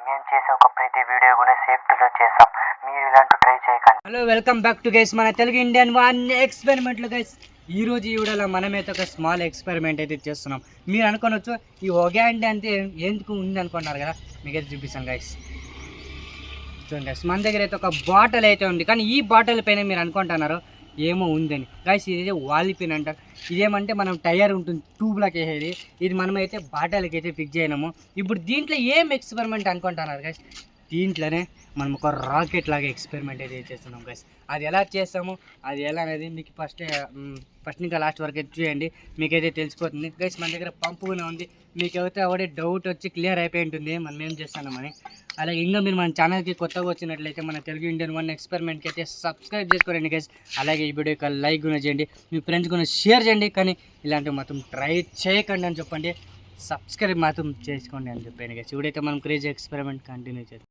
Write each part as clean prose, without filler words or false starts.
మేము చేసే ఒక ప్రతి వీడియో కూడా సేఫ్టీలో చేస్తాం. మీరు ఇలాంటి ట్రై చేయకండి. Hello, welcome back to guys మన తెలుగు ఇండియన్ వన్ ఎక్స్పెరిమెంట్లు గైస్. ఈరోజు ఈ వీడియోలో మనమైతే ఒక స్మాల్ ఎక్స్పెరిమెంట్ అయితే చేస్తున్నాం. మీరు అనుకోవచ్చు ఈ ఒగ్యాండి అంటే ఎందుకు ఉంది అనుకున్నారు కదా, మీకైతే చూపిస్తాను గైస్. చూడండి గైస్, మన దగ్గర అయితే ఒక బాటిల్ అయితే ఉంది, కానీ ఈ బాటిల్ పైన మీరు అనుకుంటున్నారు ఏమో ఉందని. గైస్ ఇదైతే వాలిపిన్ అంటారు. ఇదేమంటే మనం టైర్ ఉంటుంది ట్యూబ్లోకి వేసేది, ఇది మనమైతే బాటిల్కి అయితే ఫిక్స్ చేయనాము. ఇప్పుడు దీంట్లో ఏం ఎక్స్పెరిమెంట్ అనుకుంటున్నారు గైస్, దీంట్లోనే మనం ఒక రాకెట్ లాగా ఎక్స్పెరిమెంట్ అయితే చేస్తున్నాం గైస్. అది ఎలా చేస్తాము, అది ఎలా అనేది మీకు ఫస్ట్ ఇంకా లాస్ట్ వరకు అయితే చూడండి, మీకైతే తెలిసిపోతుంది గైస్. మన దగ్గర పంపు కూడా ఉంది. మీకు ఎవరైతే ఒకటే డౌట్ వచ్చి క్లియర్ అయిపోయి ఉంటుంది మనం ఏం చేస్తున్నామని. అలాగే ఇంకా మీరు మన ఛానల్కి కొత్తగా వచ్చినట్లయితే మన తెలుగు ఇండియన్ వన్ ఎక్స్పెరిమెంట్కి అయితే సబ్స్క్రైబ్ చేసుకోండి గైస్. అలాగే ఈ వీడియోకి లైక్ కూడా చేయండి, మీ ఫ్రెండ్స్ కూడా షేర్ చేయండి, కానీ ఇలాంటివి మాత్రం ట్రై చేయకండి అని చెప్పండి. సబ్స్క్రైబ్ మాత్రం చేసుకోండి అని చెప్పాను గైస్. ఇప్పుడైతే మనం క్రేజీ ఎక్స్పెరిమెంట్ కంటిన్యూ చేద్దాం.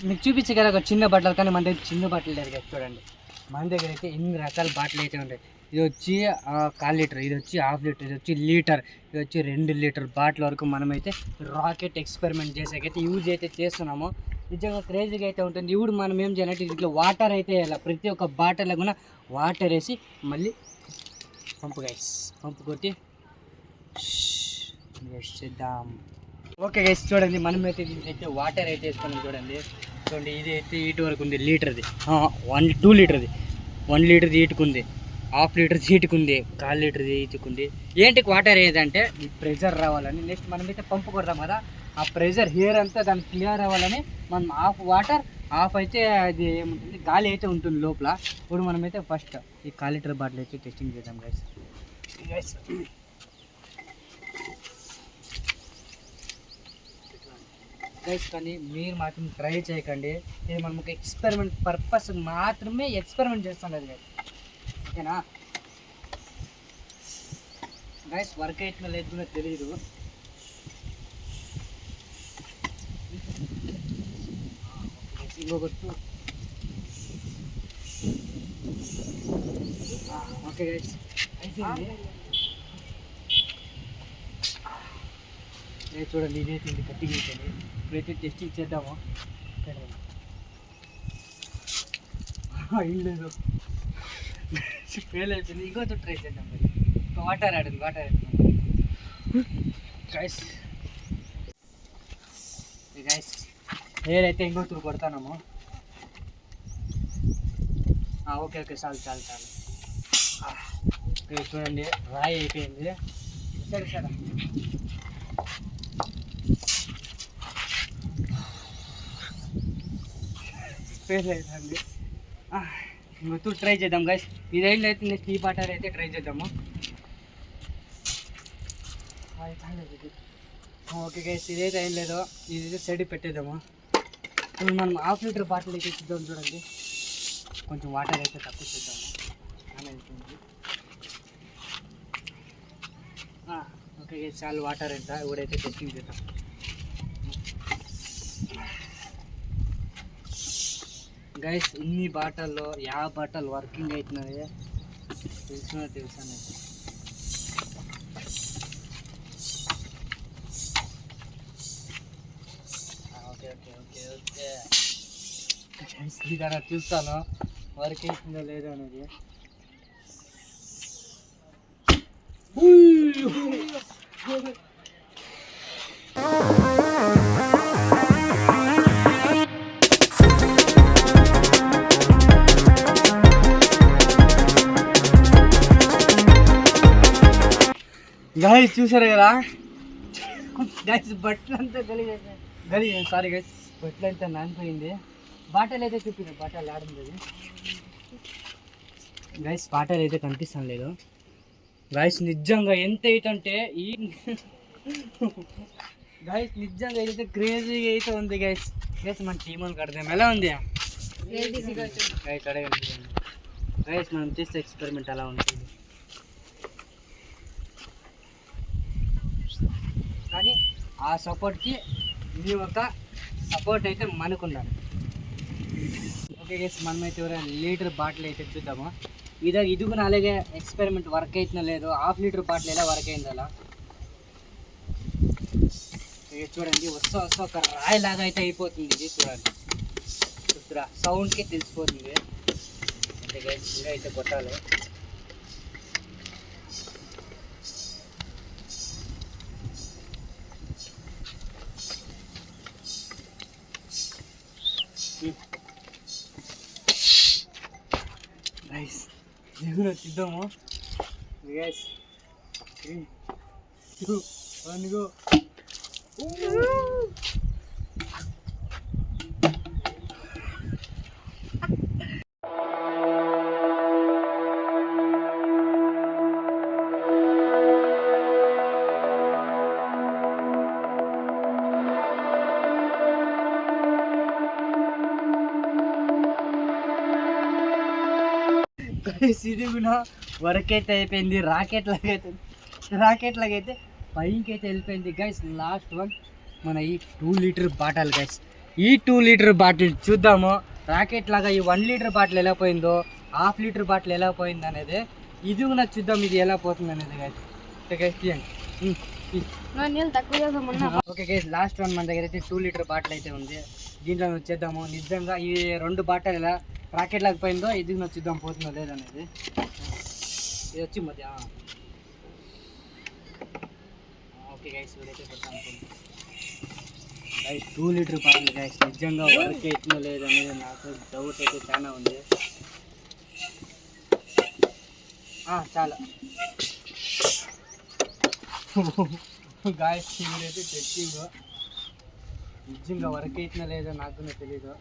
మీకు చూపించే కదా ఒక చిన్న బట్టలు, కానీ మన దగ్గర చిన్న బట్టలు లేదు కదా. చూడండి మన దగ్గర అయితే ఎన్ని రకాల బాటిల్ అయితే ఉంటాయి. ఇది వచ్చి 1/4 లీటర్, ఇది వచ్చి 1/2 లీటర్, ఇది వచ్చి లీటర్, ఇది వచ్చి 2 లీటర్ బాటిల్ వరకు మనమైతే రాకెట్ ఎక్స్పెరిమెంట్ చేసేకైతే యూజ్ అయితే చేస్తున్నాము. నిజంగా క్రేజీగా అయితే ఉంటుంది. ఇప్పుడు మనం ఏం చేయాలంటే దీంట్లో వాటర్ అయితే వేయాలి. ప్రతి ఒక్క బాటిల్లో కూడా వాటర్ వేసి మళ్ళీ పంపు గైస్, పంపు కొట్టి చేద్దాం. ఓకే గైస్, చూడండి మనమైతే దీంట్లో వాటర్ అయితే వేసుకున్నాం. చూడండి ఇది అయితే ఈటు వరకు ఉంది, లీటర్ది 2 లీటర్ది, 1 లీటర్ది ఈటుకుంది, 1/2 లీటర్ది ఈటుకుంది, 1/4 లీటర్ది ఈటుకుంది. ఏంటికి వాటర్ ఏదంటే ఈ ప్రెజర్ రావాలని. నెక్స్ట్ మనమైతే పంపు కొడతాం కదా, ఆ ప్రెజర్ హెయిర్ అంతా దానికి క్లియర్ అవ్వాలని మనం హాఫ్ వాటర్ హాఫ్ అయితే అది ఏముంటుంది గాలి అయితే ఉంటుంది లోపల. ఇప్పుడు మనమైతే ఫస్ట్ ఈ 1/4 లీటర్ బాటిల్ అయితే టెస్టింగ్ చేద్దాం గైస్. గైస్ కానీ మీరు మాత్రం ట్రై చేయకండి. ఇది మనం ఒక ఎక్స్పెరిమెంట్ పర్పస్ మాత్రమే ఎక్స్పెరిమెంట్ చేస్తాం లేదు గైస్, ఓకేనా గైస్. వర్క్ అయితున్నా లేదు కూడా తెలియదు. ఇంకొకటి ఓకే గైస్ అయిపోయింది. చూడండి ఇదైతే ఇది గట్టిగా అయిపోయింది. ఇప్పుడైతే టెస్టింగ్ చేద్దాము. లేదు ఫెయిల్ అయిపోయింది. ఇంకొక ట్రై చేద్దాం. మరి వాటర్ ఆడింది, వాటర్ ఆడుతుంది గైస్. గైస్ హెయిర్ అయితే ఇంకో తూరు కొడతాము. ఓకే ఓకే చాలు చాలు చాలు. చూడండి రాయి అయిపోయింది. సరే సరే ఫెయిల్ అవుతుంది. ఇంకొత్తు ట్రై చేద్దాం గైస్. ఇదేం అయితే నెక్స్ట్ ఈ వాటర్ అయితే ట్రై చేద్దాము. ఓకే గైస్, ఇదైతే ఏం లేదు, ఇదైతే సైడ్కి పెట్టేద్దాము. ఇప్పుడు మనం 1/2 లీటర్ బాటిల్ అయితే చూద్దాం. చూడండి కొంచెం వాటర్ అయితే తక్కువ చేద్దాము. ఓకే గైస్, చాలు వాటర్ ఎంత. ఇప్పుడైతే టెస్టింగ్ చేద్దాం. గైస్ ఇన్ని బాటల్లో 50 బాటల్ వర్కింగ్ అవుతున్నది తెలుసాను. ఓకే ఓకే ఓకే ఓకే ఇదన్నా చూస్తాను వర్క్ అవుతుందో లేదో అనేది. గైస్ చూసారు కదా గైస్, బట్టలు అంతా గలీజ్ సారీ గైస్, బట్టలు అంతా నానిపోయింది. బాటలు అయితే చూపించారు, బాటలు ఆడింది గైస్. బాటలు అయితే కనిపిస్తాను లేదు గైస్. నిజంగా ఎంత అయితే ఈ గైస్ నిజంగా అయితే క్రేజీగా అయితే ఉంది గైస్. గైస్ మన టీం అని కడదాం. ఎలా ఉంది గైస్? మనం చేసే ఎక్స్పెరిమెంట్ అలా ఉంటుంది. కానీ ఆ సపోర్ట్కి ఇది ఒక సపోర్ట్ అయితే మనకు ఉండాలి. ఓకే గైస్ మనమైతే లీటర్ బాటిల్ అయితే చూద్దాము. ఇది కూడా అలాగే ఎక్స్పెరిమెంట్ వర్క్ అవుతుందో లేదో. హాఫ్ లీటర్ బాటిల్ ఎలా వర్క్ అయింది అలా చూడండి. వస్తా ఒక రాయి లాగా అయితే అయిపోతుంది ఇది. చూడండి చూస్తురా, సౌండ్కి తెలిసిపోతుంది. అంటే గైస్ ఇంకా అయితే కొట్టాలి. గైస్ ఇది కూడా చూద్దాము. Guys 3, 2, 1 go. ఇది కూడా వర్క్ అయితే అయిపోయింది. రాకెట్ లాగా అయితే పైకి అయితే వెళ్ళిపోయింది గైస్. లాస్ట్ వన్ మన ఈ 2 లీటర్ బాటిల్ గైస్. ఈ 2 లీటర్ బాటిల్ చూద్దాము. రాకెట్ లాగా ఈ 1 లీటర్ బాటిల్ ఎలా పోయిందో, హాఫ్ లీటర్ బాటిల్ ఎలా పోయింది అనేది ఇది కూడా చూద్దాం. ఇది ఎలా పోతుంది అనేది guys. Okay guys last one మన దగ్గర అయితే 2 లీటర్ బాటిల్ అయితే ఉంది. దీంట్లో వచ్చేద్దాము. నిజంగా ఈ 2 బాటిల్ ఎలా రాకెట్ లాగా పోయిందో ఇది చూద్దాం పోతుందో లేదనేది. ఇది వచ్చి మధ్య ఓకే గైస్ ఇదైతే పెడతాం గైస్. 2 litre bottle guys. నిజంగా వర్క్ అవుతుందో లేదనేది నాకు డౌట్ అయితే చాలా ఉంది. చాలా గాయస్ ఇదైతే టెస్టింగ్. నిజంగా వర్క్ అవుతుందో లేదో నాకు తెలీదు.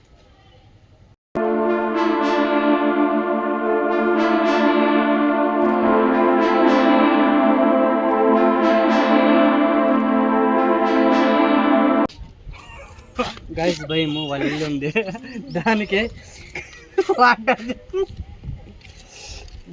గైస్ భయము వాళ్ళ ఇల్లు ఉంది దానికి వాటర్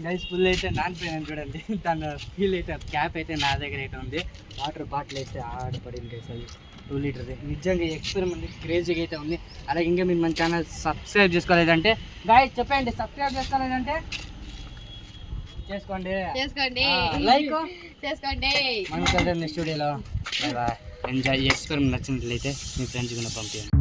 గైస్ ఫుల్ అయితే నానిపోయినాను చూడండి. దాని ఫీల్ అయితే క్యాప్ అయితే నా దగ్గర అయితే ఉంది. వాటర్ బాటిల్ అయితే ఆడపడింది గైస్. అది 2 లీటర్ది. నిజంగా ఎక్స్పెరిమెంట్ క్రేజీగా అయితే ఉంది. అలాగే ఇంకా మీరు మన ఛానల్ సబ్స్క్రైబ్ చేసుకోలేదంటే గైస్ చెప్పండి, సబ్స్క్రైబ్ చేసుకోలేదంటే చేసుకోండి, లైక్ చేసుకోండి. మన కదండి స్టూడియోలో ఎంజాయ్ ఎక్స్పెరిమెంట్ నచ్చినట్లయితే మీ ఫ్రెండ్స్ కూడా పంపించండి.